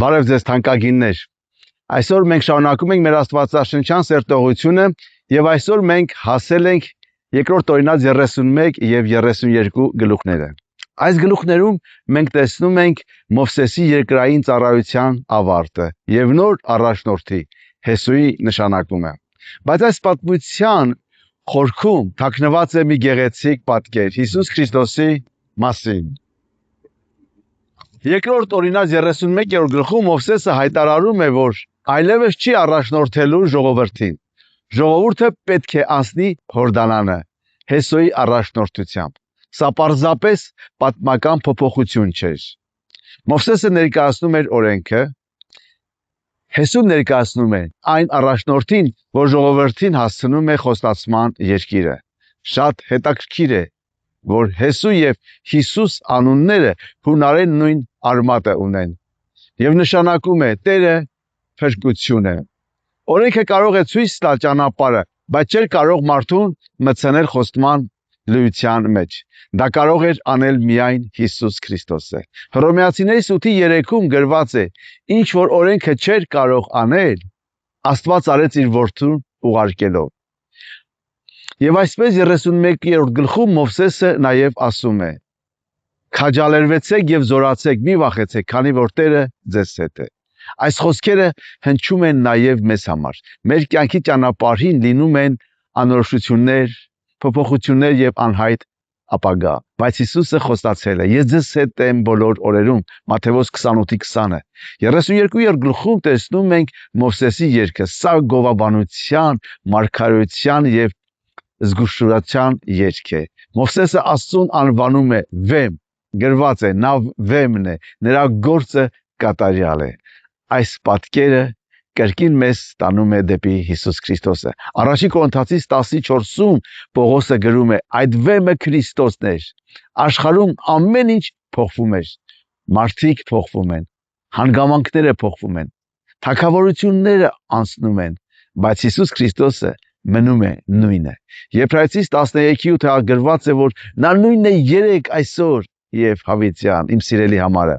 Բարև ձեզ թանկագիններ։ Այսօր մենք շարունակում ենք մեր աստվածաշնչյան սերտողությունը եւ այսօր մենք հասել ենք երկրորդ օրինաց 31 եւ 32 գլուխները։ Այս գլուխներում մենք տեսնում ենք Մովսեսի երկրային ծառայության ավարտը եւ նոր առաջնորդի Հեսուի նշանակումը։ Բայց այս պատմության խորքում թաքնված է մի գեղեցիկ պատկեր Հիսուս Քրիստոսի մասին։ Երկրորդ օրինաց 31-րդ գլխում Մովսեսը հայտարարում է, որ այլևս չի առաջնորդելու ժողովրդին։ Ժողովուրդը պետք է անցնի Հորդանանը Հեսուի առաջնորդությամբ։ Սա պարզապես պատմական փոփոխություն չէր։ Մովսեսը ներկայացնում էր օրենքը, Հեսուն ներկայացնում է այն առաջնորդին, որ ժողովրդին հասցնում է խոստացման երկիրը։ Շատ հետաքրքիր է, որ Հեսու եւ Հիսուս անունները հունարեն նույն արմատը ունեն եւ նշանակում է Տերը փրկությունը։ Օրենքը կարող է ցույց տալ ճանապարհը, բայց չէր կարող մարդուն մտցնել խոստման լույության մեջ։ Դա կարող էր անել միայն Հիսուս Քրիստոսը։ Հռոմեացիների 8:3-ում գրված է. ինչ որ օրենքը չէր կարող անել, Աստված արեց իր որդուն ուղարկելով։ Եվ այսպես 31-րդ գլխում Մովսեսը նաև ասում է. քաջալերվեցեք եւ զորացեք, մի վախեցեք, քանի որ Տերը ձեզ հետ է։ Այս խոսքերը հնչում են նաև մեզ համար։ Մեր կյանքի ճանապարհին լինում են անորոշություններ, փոփոխություններ եւ անհայտ ապագա, բայց Հիսուսը խոստացել է. ես ձեզ հետ եմ բոլոր օրերում, Մատթեոս 28:20-ը։ 32-րդ գլխում տեսնում ենք Մովսեսի երգը, սա գովաբանության, մարգարեության եւ զգուշության երգ է։ Մովսեսը Աստծուն անվանում է վեմ, գրված է, նա վեմն է, նրա գործը կատարյալ է։ Այս պատկերը կրկին մեզ տանում է դեպի Հիսուս Քրիստոսը։ Առաջին Կորինթացիս 10:4-ում Պողոսը գրում է. այդ վեմը Քրիստոսն էր։ Աշխարհում ամեն ինչ փոխվում է։ Մարդիկ փոխվում են, հանգամանքները փոխվում են, թագավորությունները անցնում են, բայց Հիսուս Քրիստոսը մնում է նույնը։ Եբրայեցիս 13:8 գրված է, որ նա նույնն է երեք, այսօր եւ հավիտյան, իմ սիրելի համարը։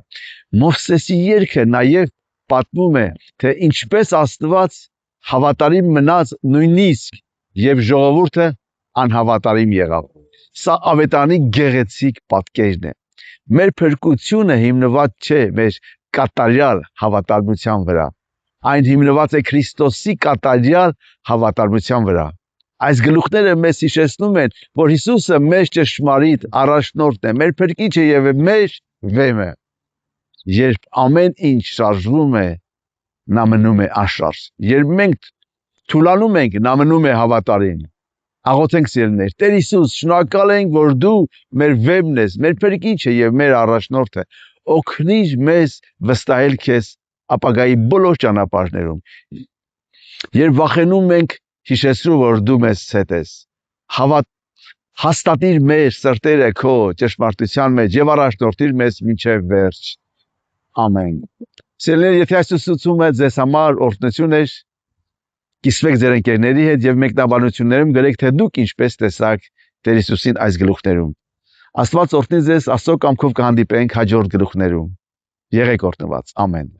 Մովսեսի երգը նաեւ պատմում է, թե ինչպես Աստված հավատարիմ մնաց նույնիսկ եւ ժողովուրդը անհավատարիմ եղավ։ Սա ավետարանի գեղեցիկ պատկերն է։ Մեր փրկությունը հիմնված չէ մեր կատարյալ հավատարմության վրա։ Այն հիմնված է Քրիստոսի կատարյալ հավատարմության վրա։ Այս գլուխները մեզ հիշեցնում են, որ Հիսուսը մեր ճշմարիտ առաջնորդն է, մեր փրկիչը եւ մեր վեմը։ Երբ ամեն ինչ շարժվում է, նա մնում է անշարժ։ Երբ մենք թուլանում ենք, նա մնում է հավատարիմ։ Աղոթենք սիրելիներ, Տեր Հիսուս, շնորհակալ ենք, որ դու մեր վեմն ես, մեր փրկիչը եւ մեր առաջնորդը։ Օգնիր մեզ վստահել քեզ ապագայի բոլոր ճանապարհներում։ Երբ վախենում ենք, հիշեցրու, որ դու մեզ հետ ես։ Հաստատիր մեր սրտերը քո ճշմարտության մեջ եւ առաջնորդիր մեզ մինչեւ վերջ։ Ամեն։ Սիրելիներ, եթե այս ուսուցումը ձեզ համար օրհնություն էր, կիսվեք ձեր ընկերների հետ եւ մեկնաբանություններում գրեք, թե դուք ինչպես տեսաք Տեր Հիսուսին այս գլուխներում։ Աստված օրհնի ձեզ, Աստծո կամքով կհանդիպենք հաջորդ գլուխներում։ Եղեք օրհնված։ Ամեն։